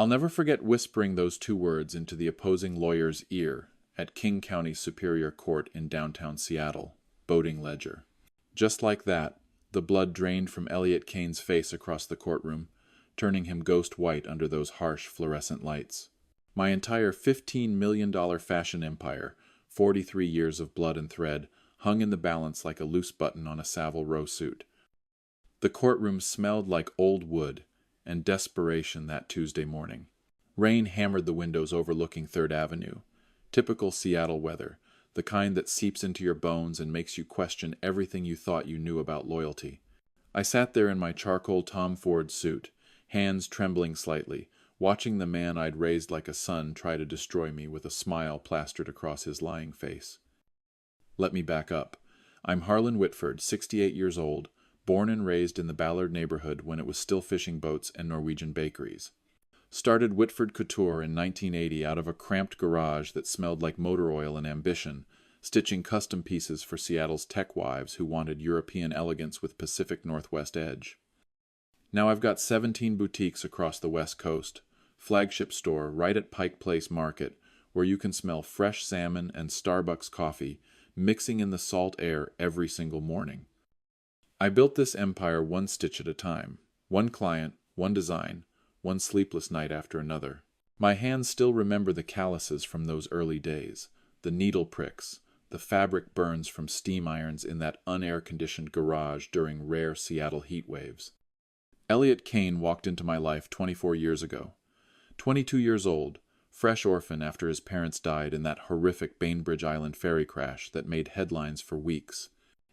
I'll never forget whispering those two words into the opposing lawyer's ear at King County Superior Court in downtown Seattle, Boating Ledger. Just like that, the blood drained from Elliot Kane's face across the courtroom, turning him ghost white under those harsh fluorescent lights. My entire $15 million fashion empire, 43 years of blood and thread, hung in the balance like a loose button on a Savile Row suit. The courtroom smelled like old wood and desperation that Tuesday morning. Rain hammered the windows overlooking 3rd Avenue. Typical Seattle weather, the kind that seeps into your bones and makes you question everything you thought you knew about loyalty. I sat there in my charcoal Tom Ford suit, hands trembling slightly, watching the man I'd raised like a son try to destroy me with a smile plastered across his lying face. Let me back up. I'm Harlan Whitford, 68 years old, born and raised in the Ballard neighborhood when it was still fishing boats and Norwegian bakeries. Started Whitford Couture in 1980 out of a cramped garage that smelled like motor oil and ambition, stitching custom pieces for Seattle's tech wives who wanted European elegance with Pacific Northwest edge. Now I've got 17 boutiques across the West Coast, flagship store right at Pike Place Market, where you can smell fresh salmon and Starbucks coffee mixing in the salt air every single morning. I built this empire one stitch at a time, one client, one design, one sleepless night after another. My hands still remember the calluses from those early days, the needle pricks, the fabric burns from steam irons in that unair-conditioned garage during rare Seattle heat waves. Elliot Kane walked into my life 24 years ago. 22 years old, fresh orphan after his parents died in that horrific Bainbridge Island ferry crash that made headlines for weeks.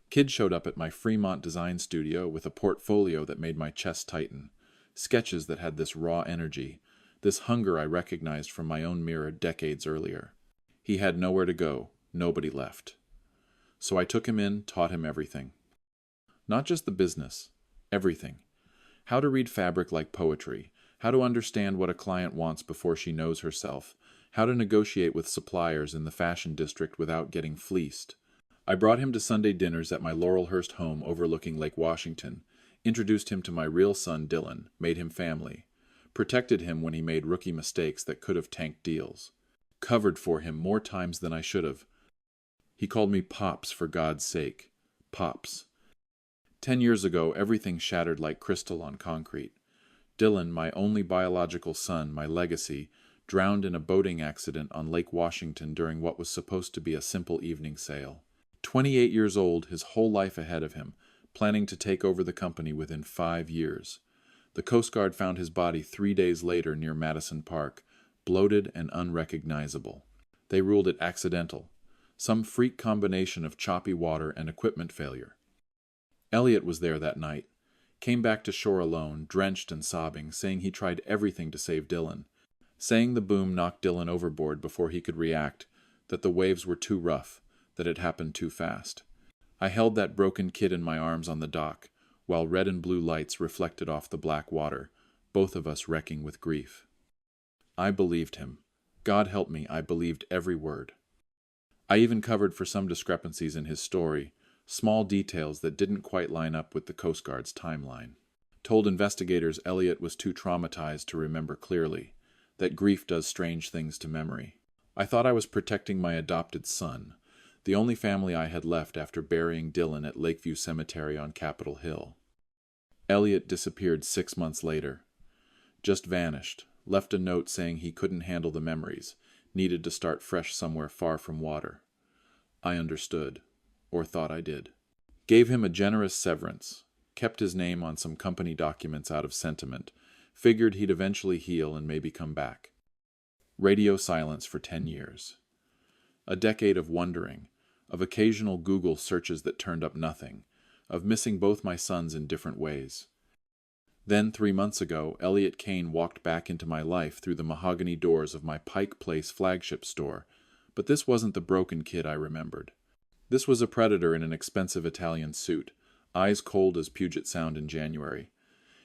Kid showed up at my Fremont design studio with a portfolio that made my chest tighten. Sketches that had this raw energy, this hunger I recognized from my own mirror decades earlier. He had nowhere to go, nobody left. So I took him in, taught him everything. Not just the business, everything. How to read fabric like poetry, how to understand what a client wants before she knows herself, how to negotiate with suppliers in the fashion district without getting fleeced. I brought him to Sunday dinners at my Laurelhurst home overlooking Lake Washington, introduced him to my real son Dylan, made him family, protected him when he made rookie mistakes that could have tanked deals, covered for him more times than I should have. He called me Pops for God's sake. Pops. 10 years ago, everything shattered like crystal on concrete. Dylan, my only biological son, my legacy, drowned in a boating accident on Lake Washington during what was supposed to be a simple evening sail. 28 years old, his whole life ahead of him, planning to take over the company within 5 years. The Coast Guard found his body 3 days later near Madison Park, bloated and unrecognizable. They ruled it accidental, some freak combination of choppy water and equipment failure. Elliot was there that night, came back to shore alone, drenched and sobbing, saying he tried everything to save Dylan, saying the boom knocked Dylan overboard before he could react, that the waves were too rough, that it happened too fast. I held that broken kid in my arms on the dock, while red and blue lights reflected off the black water, both of us wrecking with grief. I believed him. God help me, I believed every word. I even covered for some discrepancies in his story, small details that didn't quite line up with the Coast Guard's timeline. Told investigators Elliot was too traumatized to remember clearly, that grief does strange things to memory. I thought I was protecting my adopted son, the only family I had left after burying Dylan at Lakeview Cemetery on Capitol Hill. Elliot disappeared 6 months later. Just vanished, left a note saying he couldn't handle the memories, needed to start fresh somewhere far from water. I understood, or thought I did. Gave him a generous severance, kept his name on some company documents out of sentiment, figured he'd eventually heal and maybe come back. Radio silence for 10 years. A decade of wondering, of occasional Google searches that turned up nothing, of missing both my sons in different ways. Then, 3 months ago, Elliot Kane walked back into my life through the mahogany doors of my Pike Place flagship store, but this wasn't the broken kid I remembered. This was a predator in an expensive Italian suit, eyes cold as Puget Sound in January.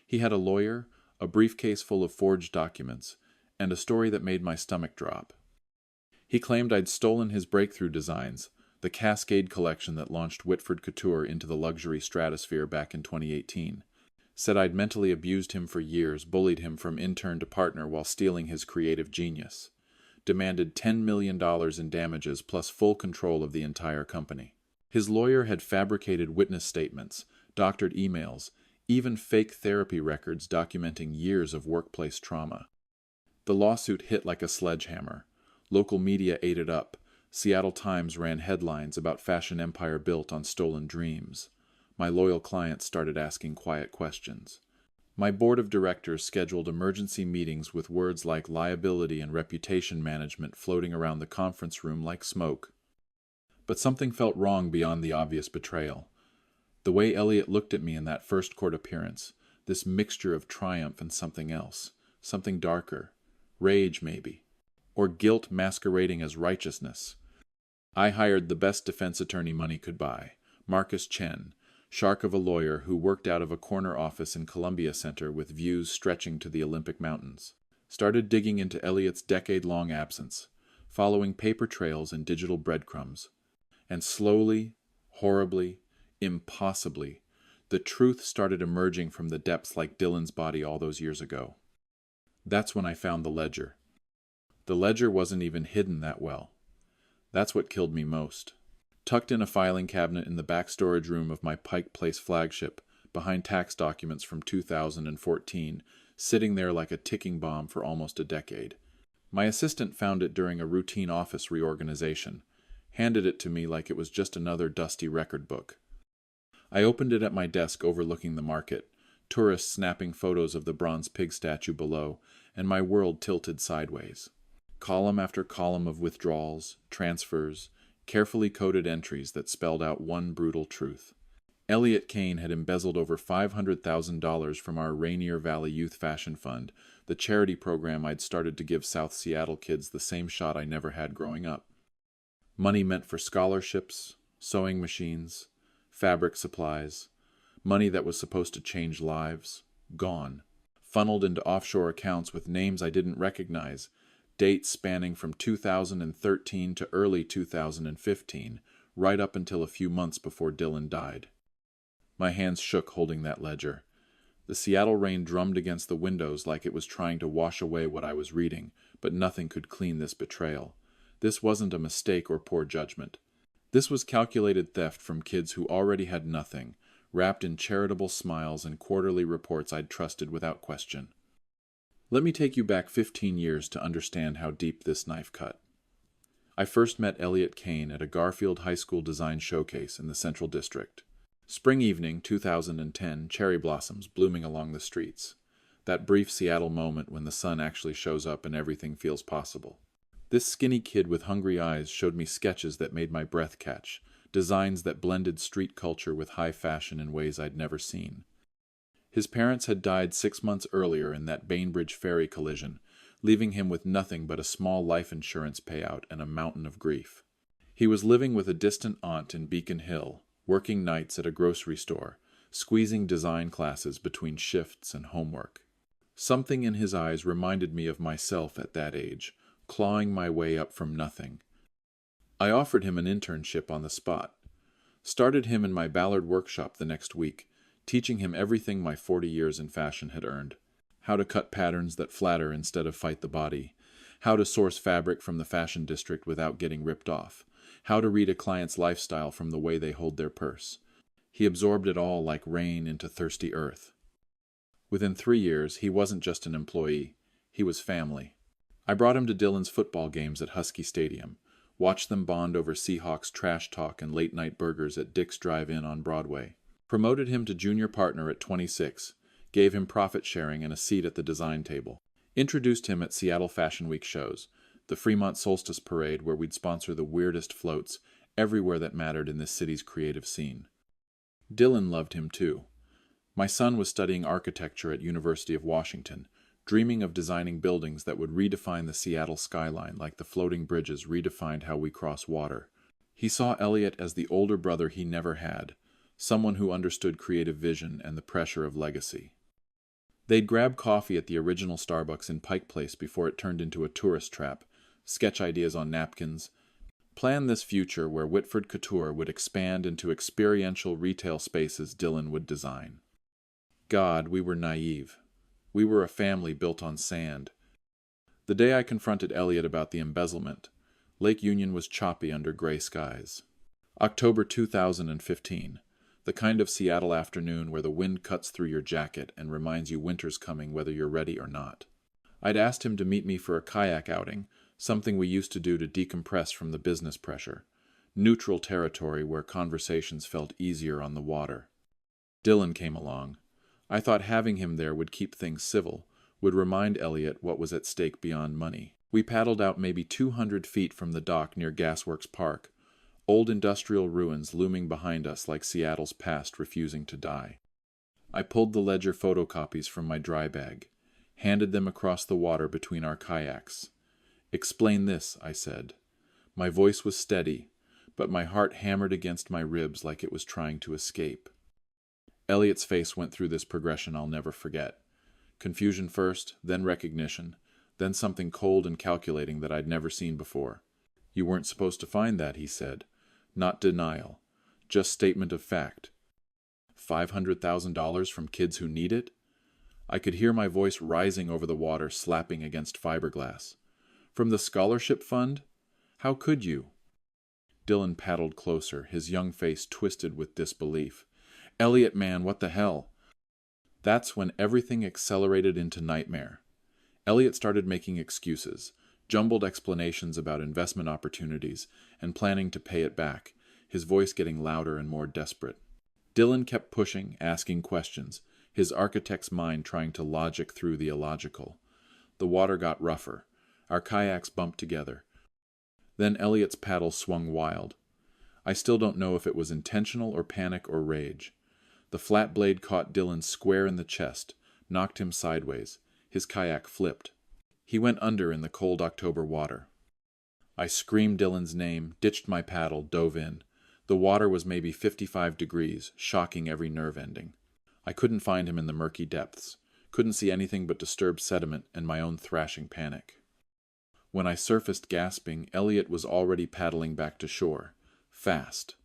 He had a lawyer, a briefcase full of forged documents, and a story that made my stomach drop. He claimed I'd stolen his breakthrough designs, the Cascade collection that launched Whitford Couture into the luxury stratosphere back in 2018. Said I'd mentally abused him for years, bullied him from intern to partner while stealing his creative genius. Demanded $10 million in damages plus full control of the entire company. His lawyer had fabricated witness statements, doctored emails, even fake therapy records documenting years of workplace trauma. The lawsuit hit like a sledgehammer. Local media ate it up. Seattle Times ran headlines about fashion empire built on stolen dreams. My loyal clients started asking quiet questions. My board of directors scheduled emergency meetings with words like liability and reputation management floating around the conference room like smoke. But something felt wrong beyond the obvious betrayal. The way Elliot looked at me in that first court appearance, this mixture of triumph and something else, something darker, rage maybe, or guilt masquerading as righteousness. I hired the best defense attorney money could buy, Marcus Chen, shark of a lawyer who worked out of a corner office in Columbia Center with views stretching to the Olympic Mountains. Started digging into Elliot's decade-long absence, following paper trails and digital breadcrumbs. And slowly, horribly, impossibly, the truth started emerging from the depths like Dylan's body all those years ago. That's when I found the ledger. The ledger wasn't even hidden that well. That's what killed me most. Tucked in a filing cabinet in the back storage room of my Pike Place flagship, behind tax documents from 2014, sitting there like a ticking bomb for almost a decade. My assistant found it during a routine office reorganization, handed it to me like it was just another dusty record book. I opened it at my desk overlooking the market, tourists snapping photos of the bronze pig statue below, and my world tilted sideways. Column after column of withdrawals, transfers, carefully coded entries that spelled out one brutal truth. Elliot Kane had embezzled over $500,000 from our Rainier Valley Youth Fashion Fund, the charity program I'd started to give South Seattle kids the same shot I never had growing up. Money meant for scholarships, sewing machines, fabric supplies, money that was supposed to change lives, gone, funneled into offshore accounts with names I didn't recognize, dates spanning from 2013 to early 2015, right up until a few months before Dylan died. My hands shook holding that ledger. The Seattle rain drummed against the windows like it was trying to wash away what I was reading, but nothing could clean this betrayal. This wasn't a mistake or poor judgment. This was calculated theft from kids who already had nothing, wrapped in charitable smiles and quarterly reports I'd trusted without question. Let me take you back 15 years to understand how deep this knife cut. I first met Elliot Kane at a Garfield High School design showcase in the Central District. Spring evening, 2010, cherry blossoms blooming along the streets. That brief Seattle moment when the sun actually shows up and everything feels possible. This skinny kid with hungry eyes showed me sketches that made my breath catch, designs that blended street culture with high fashion in ways I'd never seen. His parents had died 6 months earlier in that Bainbridge ferry collision, leaving him with nothing but a small life insurance payout and a mountain of grief. He was living with a distant aunt in Beacon Hill, working nights at a grocery store, squeezing design classes between shifts and homework. Something in his eyes reminded me of myself at that age, clawing my way up from nothing. I offered him an internship on the spot. Started him in my Ballard workshop the next week, teaching him everything my 40 years in fashion had earned. How to cut patterns that flatter instead of fight the body. How to source fabric from the fashion district without getting ripped off. How to read a client's lifestyle from the way they hold their purse. He absorbed it all like rain into thirsty earth. Within 3 years, he wasn't just an employee. He was family. I brought him to Dylan's football games at Husky Stadium, watched them bond over Seahawks trash talk and late-night burgers at Dick's Drive-In on Broadway. Promoted him to junior partner at 26, gave him profit sharing and a seat at the design table. Introduced him at Seattle Fashion Week shows, the Fremont Solstice Parade where we'd sponsor the weirdest floats, everywhere that mattered in this city's creative scene. Dylan loved him too. My son was studying architecture at University of Washington, dreaming of designing buildings that would redefine the Seattle skyline like the floating bridges redefined how we cross water. He saw Elliot as the older brother he never had, someone who understood creative vision and the pressure of legacy. They'd grab coffee at the original Starbucks in Pike Place before it turned into a tourist trap, sketch ideas on napkins, plan this future where Whitford Couture would expand into experiential retail spaces Dylan would design. God, we were naive. We were a family built on sand. The day I confronted Elliot about the embezzlement, Lake Union was choppy under gray skies. October 2015, the kind of Seattle afternoon where the wind cuts through your jacket and reminds you winter's coming whether you're ready or not. I'd asked him to meet me for a kayak outing, something we used to do to decompress from the business pressure. Neutral territory where conversations felt easier on the water. Dylan came along. I thought having him there would keep things civil, would remind Elliot what was at stake beyond money. We paddled out maybe 200 feet from the dock near Gasworks Park, old industrial ruins looming behind us like Seattle's past refusing to die. I pulled the ledger photocopies from my dry bag, handed them across the water between our kayaks. "Explain this," I said. My voice was steady, but my heart hammered against my ribs like it was trying to escape. Elliot's face went through this progression I'll never forget. Confusion first, then recognition, then something cold and calculating that I'd never seen before. "You weren't supposed to find that," he said. Not denial, just statement of fact. $500,000 from kids who need it? I could hear my voice rising over the water, slapping against fiberglass. "From the scholarship fund? How could you?" Dylan paddled closer, his young face twisted with disbelief. "Elliot, man, what the hell?" That's when everything accelerated into nightmare. Elliot started making excuses, jumbled explanations about investment opportunities, and planning to pay it back, his voice getting louder and more desperate. Dylan kept pushing, asking questions, his architect's mind trying to logic through the illogical. The water got rougher. Our kayaks bumped together. Then Elliot's paddle swung wild. I still don't know if it was intentional or panic or rage. The flat blade caught Dylan square in the chest, knocked him sideways. His kayak flipped. He went under in the cold October water. I screamed Dylan's name, ditched my paddle, dove in. The water was maybe 55 degrees, shocking every nerve ending. I couldn't find him in the murky depths, couldn't see anything but disturbed sediment and my own thrashing panic. When I surfaced gasping, Elliot was already paddling back to shore, fast.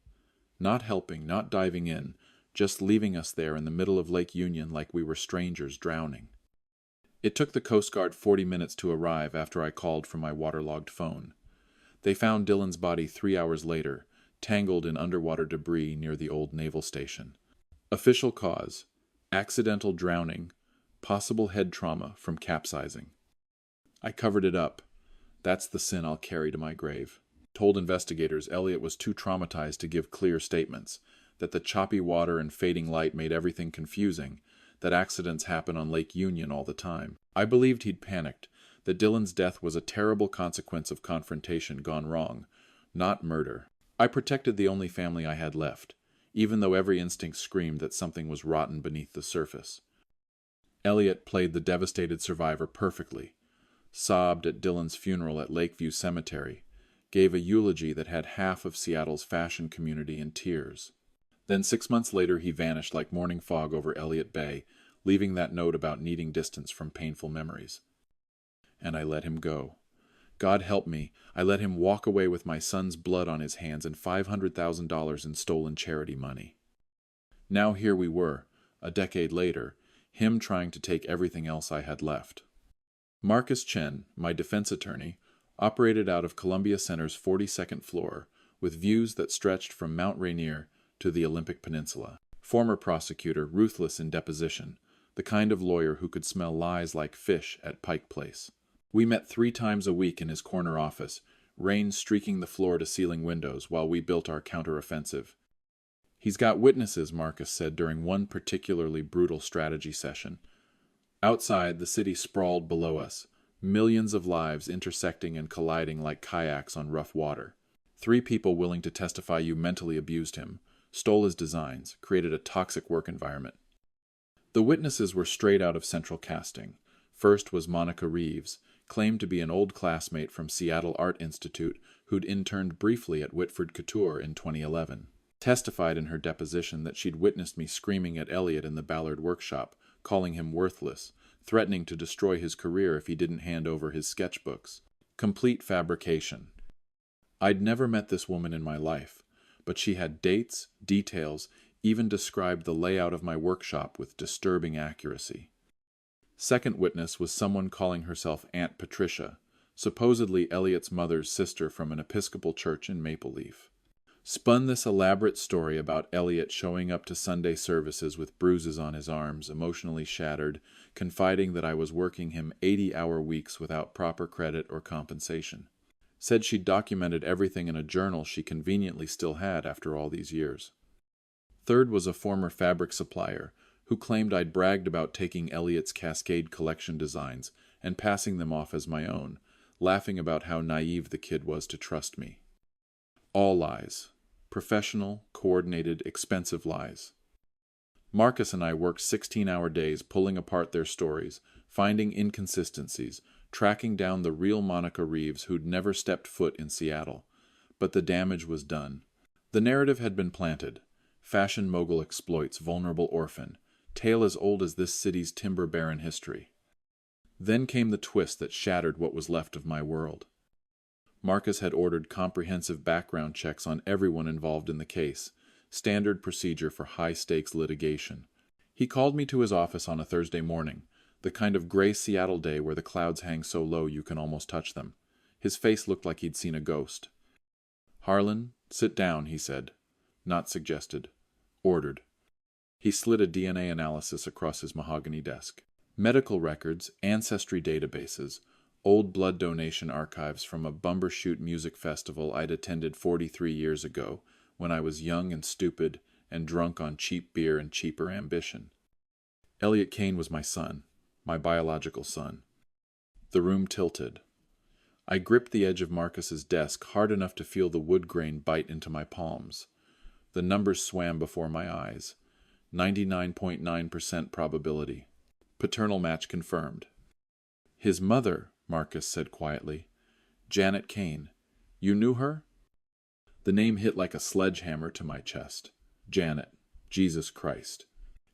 Not helping, not diving in, just leaving us there in the middle of Lake Union like we were strangers drowning. It took the Coast Guard 40 minutes to arrive after I called from my waterlogged phone. They found Dylan's body 3 hours later, tangled in underwater debris near the old naval station. Official cause: accidental drowning, possible head trauma from capsizing. I covered it up. That's the sin I'll carry to my grave. Told investigators Elliot was too traumatized to give clear statements, that the choppy water and fading light made everything confusing, that accidents happen on Lake Union all the time. I believed he'd panicked, that Dylan's death was a terrible consequence of confrontation gone wrong, not murder. I protected the only family I had left, even though every instinct screamed that something was rotten beneath the surface. Elliot played the devastated survivor perfectly, sobbed at Dylan's funeral at Lakeview Cemetery, gave a eulogy that had half of Seattle's fashion community in tears. Then 6 months later he vanished like morning fog over Elliott Bay, leaving that note about needing distance from painful memories. And I let him go. God help me, I let him walk away with my son's blood on his hands and $500,000 in stolen charity money. Now here we were, a decade later, him trying to take everything else I had left. Marcus Chen, my defense attorney, operated out of Columbia Center's 42nd floor, with views that stretched from Mount Rainier to the Olympic Peninsula. Former prosecutor, ruthless in deposition, the kind of lawyer who could smell lies like fish at Pike Place. We met 3 times a week in his corner office, rain streaking the floor-to-ceiling windows while we built our counteroffensive. "He's got witnesses," Marcus said during one particularly brutal strategy session. Outside, the city sprawled below us, millions of lives intersecting and colliding like kayaks on rough water. 3 people willing to testify you mentally abused him, stole his designs, created a toxic work environment. The witnesses were straight out of central casting. First was Monica Reeves, claimed to be an old classmate from Seattle Art Institute who'd interned briefly at Whitford Couture in 2011. Testified in her deposition that she'd witnessed me screaming at Elliot in the Ballard workshop, calling him worthless, threatening to destroy his career if he didn't hand over his sketchbooks. Complete fabrication. I'd never met this woman in my life, but she had dates, details, even described the layout of my workshop with disturbing accuracy. Second witness was someone calling herself Aunt Patricia, supposedly Elliot's mother's sister from an Episcopal church in Maple Leaf. Spun this elaborate story about Elliot showing up to Sunday services with bruises on his arms, emotionally shattered, confiding that I was working him 80-hour weeks without proper credit or compensation. Said she'd documented everything in a journal she conveniently still had after all these years. Third was a former fabric supplier who claimed I'd bragged about taking Elliot's Cascade collection designs and passing them off as my own, laughing about how naive the kid was to trust me. All lies. Professional, coordinated, expensive lies. Marcus and I worked 16-hour days pulling apart their stories, finding inconsistencies, tracking down the real Monica Reeves who'd never stepped foot in Seattle. But the damage was done. The narrative had been planted. Fashion mogul exploits vulnerable orphan, tale as old as this city's timber baron history. Then came the twist that shattered what was left of my world. Marcus had ordered comprehensive background checks on everyone involved in the case, standard procedure for high-stakes litigation. He called me to his office on a Thursday morning, the kind of gray Seattle day where the clouds hang so low you can almost touch them. His face looked like he'd seen a ghost. "Harlan, sit down," he said. Not suggested. Ordered. He slid a DNA analysis across his mahogany desk. Medical records, ancestry databases, old blood donation archives from a bumbershoot music festival I'd attended 43 years ago when I was young and stupid and drunk on cheap beer and cheaper ambition. Elliot Kane was my son, my biological son. The room tilted. I gripped the edge of Marcus's desk hard enough to feel the wood grain bite into my palms. The numbers swam before my eyes. 99.9% probability. Paternal match confirmed. "His mother," Marcus said quietly. "Janet Kane. You knew her?" The name hit like a sledgehammer to my chest. Janet. Jesus Christ.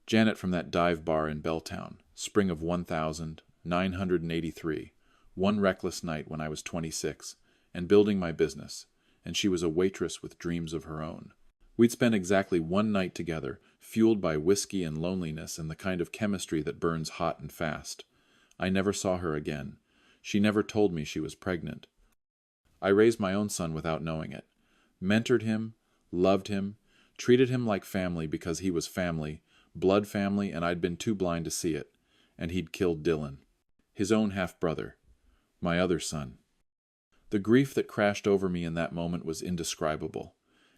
Janet from that dive bar in Belltown, spring of 1983, one reckless night when I was 26, and building my business, and she was a waitress with dreams of her own. We'd spent exactly one night together, fueled by whiskey and loneliness and the kind of chemistry that burns hot and fast. I never saw her again. She never told me she was pregnant. I raised my own son without knowing it. Mentored him, loved him, treated him like family because he was family, blood family, and I'd been too blind to see it. And he'd killed Dylan, his own half-brother, my other son. The grief that crashed over me in that moment was indescribable.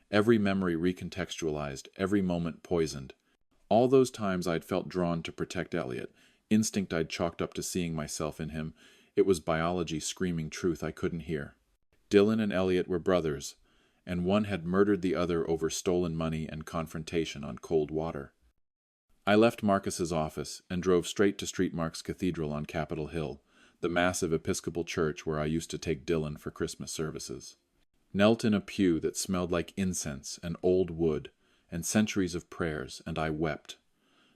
Every memory recontextualized, every moment poisoned. All those times I'd felt drawn to protect Elliot, instinct I'd chalked up to seeing myself in him, it was biology screaming truth I couldn't hear. Dylan and Elliot were brothers, and one had murdered the other over stolen money and confrontation on cold water. I left Marcus's office and drove straight to St. Mark's Cathedral on Capitol Hill, the massive Episcopal church where I used to take Dylan for Christmas services. Knelt in a pew that smelled like incense and old wood and centuries of prayers, and I wept.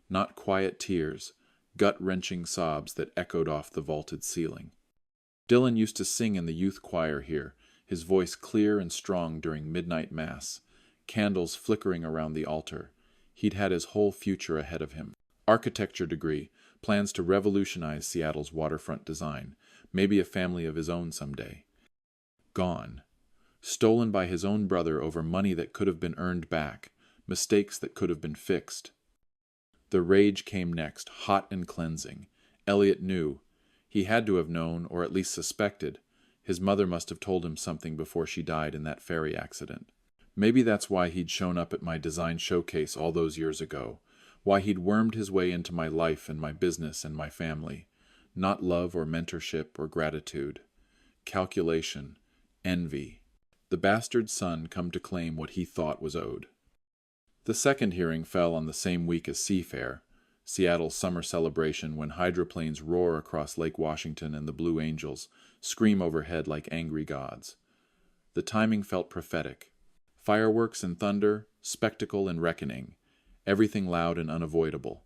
Not quiet tears, gut-wrenching sobs that echoed off the vaulted ceiling. Dylan used to sing in the youth choir here, his voice clear and strong during midnight mass, candles flickering around the altar. He'd had his whole future ahead of him. Architecture degree, plans to revolutionize Seattle's waterfront design, maybe a family of his own someday. Gone. Stolen by his own brother over money that could have been earned back, mistakes that could have been fixed. The rage came next, hot and cleansing. Elliot knew. He had to have known, or at least suspected. His mother must have told him something before she died in that ferry accident. Maybe that's why he'd shown up at my design showcase all those years ago, why he'd wormed his way into my life and my business and my family. Not love or mentorship or gratitude. Calculation. Envy. The bastard son come to claim what he thought was owed. The second hearing fell on the same week as Seafair, Seattle's summer celebration when hydroplanes roar across Lake Washington and the Blue Angels scream overhead like angry gods. The timing felt prophetic. Fireworks and thunder, spectacle and reckoning, everything loud and unavoidable.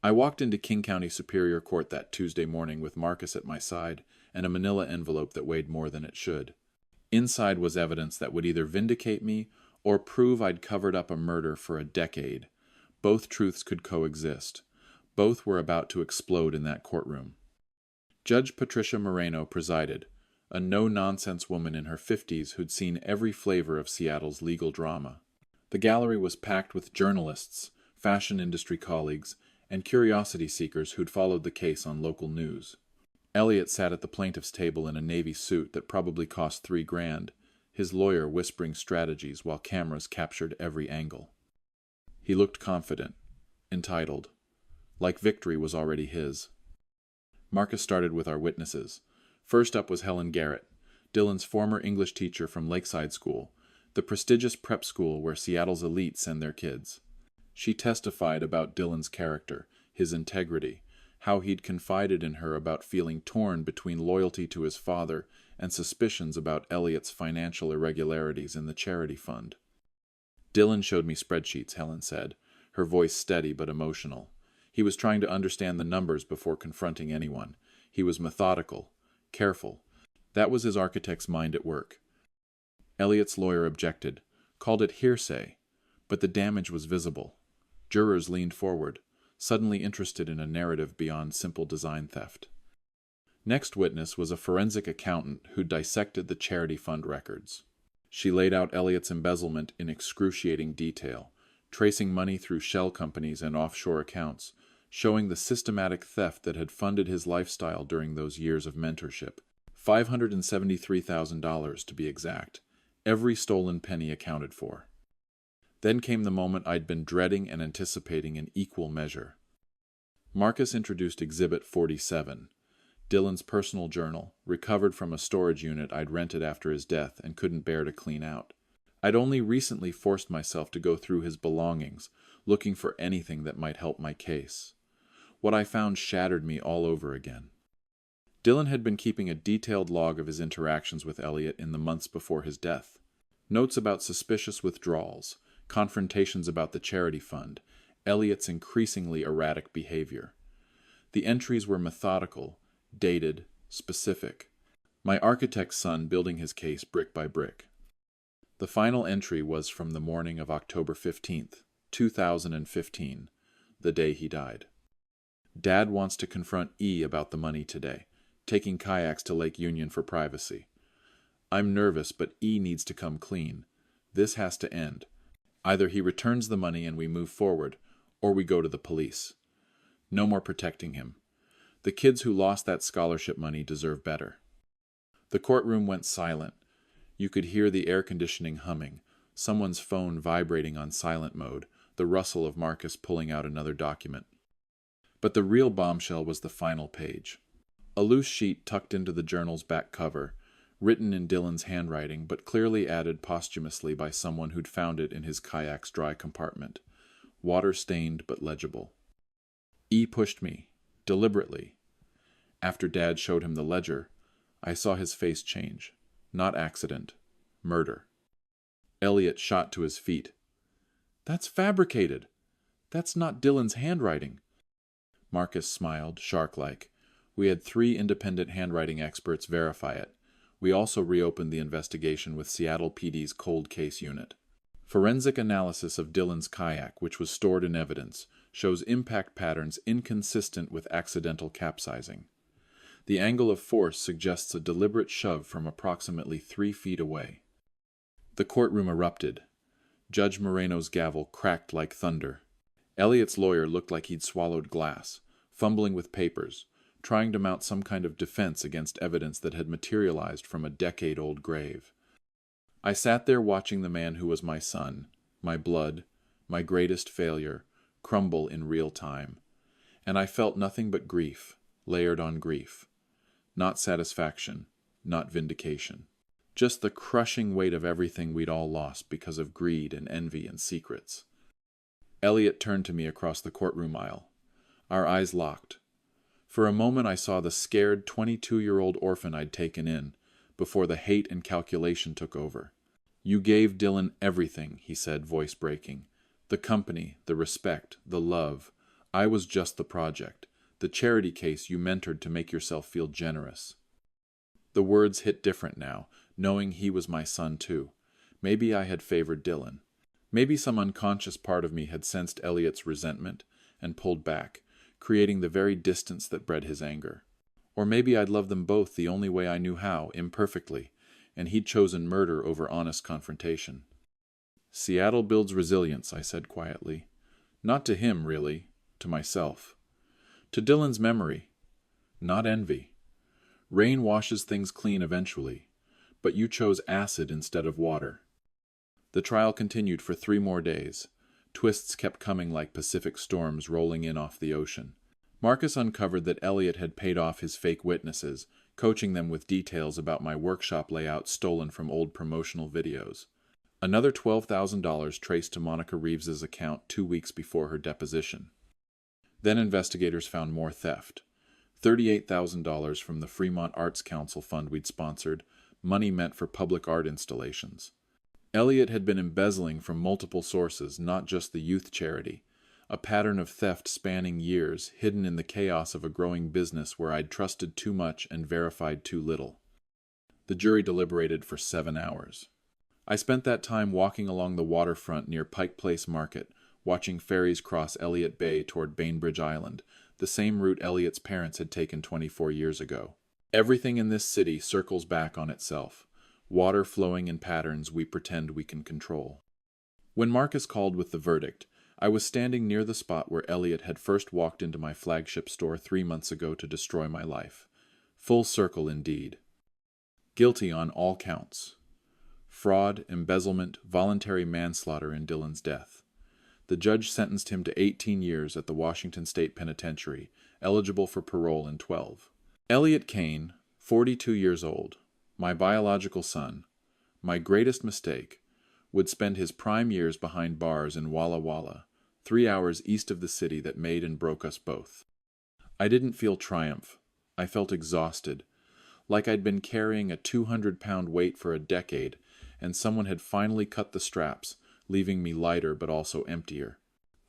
I walked into King County Superior Court that Tuesday morning with Marcus at my side and a manila envelope that weighed more than it should. Inside was evidence that would either vindicate me or prove I'd covered up a murder for a decade. Both truths could coexist. Both were about to explode in that courtroom. Judge Patricia Moreno presided, a no-nonsense woman in her 50s who'd seen every flavor of Seattle's legal drama. The gallery was packed with journalists, fashion industry colleagues, and curiosity seekers who'd followed the case on local news. Elliot sat at the plaintiff's table in a navy suit that probably cost $3,000, his lawyer whispering strategies while cameras captured every angle. He looked confident, entitled, like victory was already his. Marcus started with our witnesses. First up was Helen Garrett, Dylan's former English teacher from Lakeside School, the prestigious prep school where Seattle's elite send their kids. She testified about Dylan's character, his integrity, how he'd confided in her about feeling torn between loyalty to his father and suspicions about Elliot's financial irregularities in the charity fund. Dylan showed me spreadsheets, Helen said, her voice steady but emotional. He was trying to understand the numbers before confronting anyone. He was methodical, careful. That was his architect's mind at work. Elliot's lawyer objected, called it hearsay, but the damage was visible. Jurors leaned forward, suddenly interested in a narrative beyond simple design theft. Next witness was a forensic accountant who dissected the charity fund records. She laid out Elliot's embezzlement in excruciating detail, tracing money through shell companies and offshore accounts, showing the systematic theft that had funded his lifestyle during those years of mentorship. $573,000 to be exact, every stolen penny accounted for. Then came the moment I'd been dreading and anticipating in equal measure. Marcus introduced Exhibit 47, Dylan's personal journal, recovered from a storage unit I'd rented after his death and couldn't bear to clean out. I'd only recently forced myself to go through his belongings, looking for anything that might help my case. What I found shattered me all over again. Dylan had been keeping a detailed log of his interactions with Elliot in the months before his death. Notes about suspicious withdrawals, confrontations about the charity fund, Elliot's increasingly erratic behavior. The entries were methodical, dated, specific. My architect's son building his case brick by brick. The final entry was from the morning of October 15th, 2015, the day he died. Dad wants to confront E about the money today, taking kayaks to Lake Union for privacy. I'm nervous, but E needs to come clean. This has to end. Either he returns the money and we move forward, or we go to the police. No more protecting him. The kids who lost that scholarship money deserve better. The courtroom went silent. You could hear the air conditioning humming, someone's phone vibrating on silent mode, the rustle of Marcus pulling out another document. But the real bombshell was the final page. A loose sheet tucked into the journal's back cover, written in Dylan's handwriting but clearly added posthumously by someone who'd found it in his kayak's dry compartment. Water-stained but legible. E pushed me, deliberately. After Dad showed him the ledger, I saw his face change. Not accident. Murder. Elliot shot to his feet. That's fabricated. That's not Dylan's handwriting. Marcus smiled, shark-like. We had 3 independent handwriting experts verify it. We also reopened the investigation with Seattle PD's cold case unit. Forensic analysis of Dylan's kayak, which was stored in evidence, shows impact patterns inconsistent with accidental capsizing. The angle of force suggests a deliberate shove from approximately 3 feet away. The courtroom erupted. Judge Moreno's gavel cracked like thunder. Elliot's lawyer looked like he'd swallowed glass, fumbling with papers, trying to mount some kind of defense against evidence that had materialized from a decade-old grave. I sat there watching the man who was my son, my blood, my greatest failure, crumble in real time, and I felt nothing but grief, layered on grief. Not satisfaction, not vindication. Just the crushing weight of everything we'd all lost because of greed and envy and secrets. Elliot turned to me across the courtroom aisle. Our eyes locked. For a moment I saw the scared 22-year-old orphan I'd taken in, before the hate and calculation took over. You gave Dylan everything, he said, voice breaking. The company, the respect, the love. I was just the project, the charity case you mentored to make yourself feel generous. The words hit different now, knowing he was my son too. Maybe I had favored Dylan. Maybe some unconscious part of me had sensed Elliot's resentment and pulled back, creating the very distance that bred his anger. Or maybe I'd loved them both the only way I knew how, imperfectly, and he'd chosen murder over honest confrontation. Seattle builds resilience, I said quietly. Not to him, really, to myself. To Dylan's memory, not envy. Rain washes things clean eventually, but you chose acid instead of water. The trial continued for 3 more days. Twists kept coming like Pacific storms rolling in off the ocean. Marcus uncovered that Elliot had paid off his fake witnesses, coaching them with details about my workshop layout stolen from old promotional videos. Another $12,000 traced to Monica Reeves's account 2 weeks before her deposition. Then investigators found more theft. $38,000 from the Fremont Arts Council fund we'd sponsored, money meant for public art installations. Elliot had been embezzling from multiple sources, not just the youth charity, a pattern of theft spanning years, hidden in the chaos of a growing business where I'd trusted too much and verified too little. The jury deliberated for 7 hours. I spent that time walking along the waterfront near Pike Place Market, watching ferries cross Elliott Bay toward Bainbridge Island, the same route Elliot's parents had taken 24 years ago. Everything in this city circles back on itself, water flowing in patterns we pretend we can control. When Marcus called with the verdict, I was standing near the spot where Elliot had first walked into my flagship store 3 months ago to destroy my life. Full circle indeed. Guilty on all counts. Fraud, embezzlement, voluntary manslaughter in Dylan's death. The judge sentenced him to 18 years at the Washington State Penitentiary, eligible for parole in 12. Elliot Kane, 42 years old, my biological son, my greatest mistake, would spend his prime years behind bars in Walla Walla, 3 hours east of the city that made and broke us both. I didn't feel triumph. I felt exhausted, like I'd been carrying a 200-pound weight for a decade, and someone had finally cut the straps, leaving me lighter but also emptier.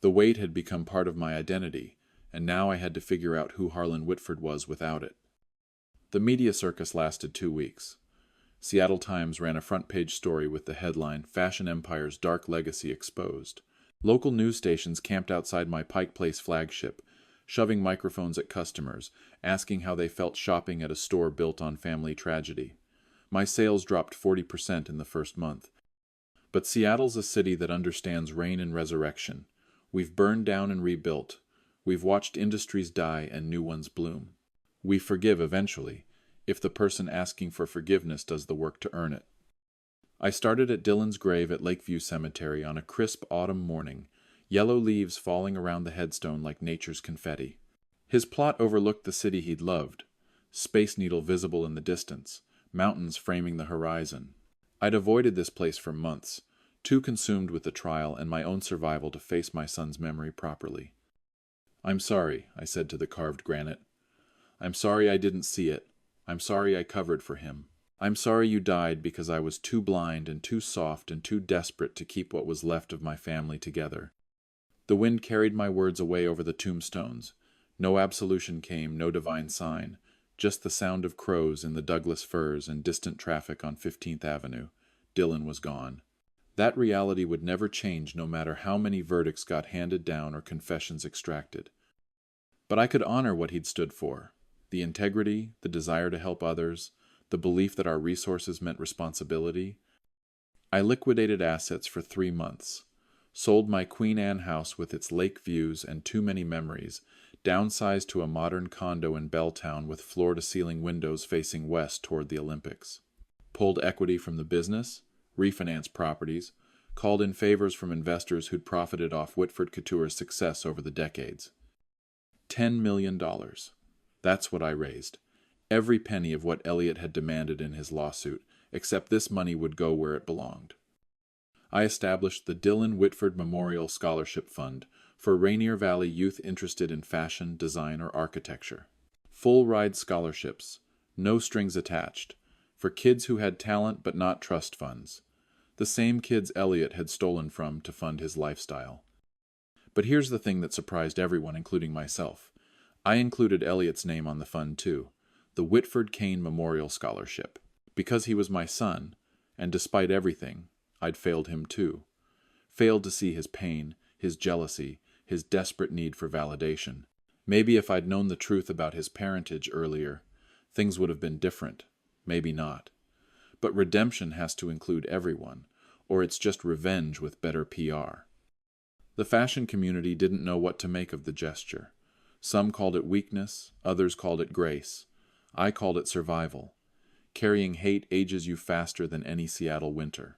The weight had become part of my identity, and now I had to figure out who Harlan Whitford was without it. The media circus lasted 2 weeks. Seattle Times ran a front-page story with the headline, "Fashion Empire's Dark Legacy Exposed." Local news stations camped outside my Pike Place flagship, shoving microphones at customers, asking how they felt shopping at a store built on family tragedy. My sales dropped 40% in the first month. But Seattle's a city that understands rain and resurrection. We've burned down and rebuilt. We've watched industries die and new ones bloom. We forgive eventually, if the person asking for forgiveness does the work to earn it. I started at Dylan's grave at Lakeview Cemetery on a crisp autumn morning, yellow leaves falling around the headstone like nature's confetti. His plot overlooked the city he'd loved, Space Needle visible in the distance, mountains framing the horizon. I'd avoided this place for months, too consumed with the trial and my own survival to face my son's memory properly. "I'm sorry," I said to the carved granite. "I'm sorry I didn't see it. I'm sorry I covered for him. I'm sorry you died because I was too blind and too soft and too desperate to keep what was left of my family together." The wind carried my words away over the tombstones. No absolution came, no divine sign, just the sound of crows in the Douglas firs and distant traffic on 15th Avenue. Dylan was gone. That reality would never change no matter how many verdicts got handed down or confessions extracted. But I could honor what he'd stood for. The integrity, the desire to help others, the belief that our resources meant responsibility. I liquidated assets for 3 months, sold my Queen Anne house with its lake views and too many memories, downsized to a modern condo in Belltown with floor-to-ceiling windows facing west toward the Olympics. Pulled equity from the business, refinanced properties, called in favors from investors who'd profited off Whitford Couture's success over the decades. $10 million. That's what I raised. Every penny of what Elliot had demanded in his lawsuit, except this money would go where it belonged. I established the Dylan Whitford Memorial Scholarship Fund for Rainier Valley youth interested in fashion, design, or architecture. Full-ride scholarships, no strings attached, for kids who had talent but not trust funds. The same kids Elliot had stolen from to fund his lifestyle. But here's the thing that surprised everyone, including myself. I included Elliot's name on the fund too, the Whitford Kane Memorial Scholarship. Because he was my son, and despite everything, I'd failed him too. Failed to see his pain, his jealousy, his desperate need for validation. Maybe if I'd known the truth about his parentage earlier, things would have been different. Maybe not. But redemption has to include everyone, or it's just revenge with better PR. The fashion community didn't know what to make of the gesture. Some called it weakness, others called it grace. I called it survival. Carrying hate ages you faster than any Seattle winter.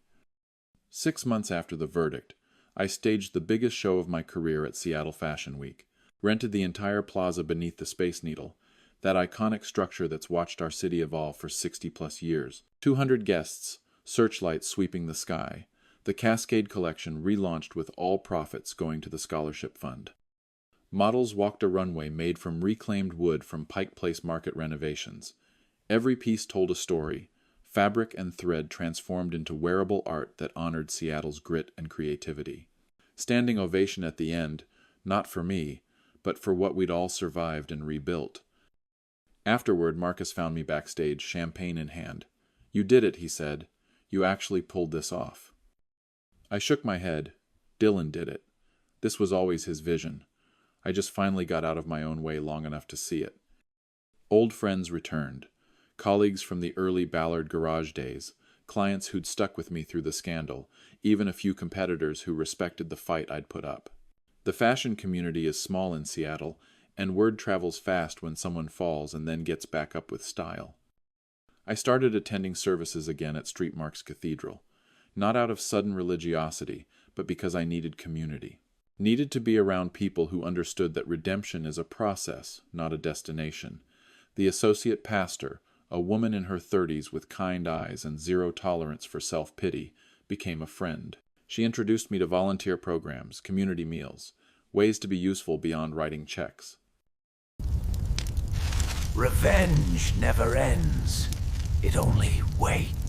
6 months after the verdict, I staged the biggest show of my career at Seattle Fashion Week, rented the entire plaza beneath the Space Needle, that iconic structure that's watched our city evolve for 60-plus years. 200 guests, searchlights sweeping the sky. The Cascade collection relaunched with all profits going to the scholarship fund. Models walked a runway made from reclaimed wood from Pike Place Market renovations. Every piece told a story. Fabric and thread transformed into wearable art that honored Seattle's grit and creativity. Standing ovation at the end, not for me, but for what we'd all survived and rebuilt. Afterward, Marcus found me backstage, champagne in hand. "You did it," he said. "You actually pulled this off." I shook my head. Dylan did it. This was always his vision. I just finally got out of my own way long enough to see it. Old friends returned. Colleagues from the early Ballard garage days, clients who'd stuck with me through the scandal, even a few competitors who respected the fight I'd put up. The fashion community is small in Seattle, and word travels fast when someone falls and then gets back up with style. I started attending services again at St. Mark's Cathedral, not out of sudden religiosity, but because I needed community. Needed to be around people who understood that redemption is a process, not a destination. The associate pastor, a woman in her 30s with kind eyes and zero tolerance for self-pity, became a friend. She introduced me to volunteer programs, community meals, ways to be useful beyond writing checks. Revenge never ends. It only waits.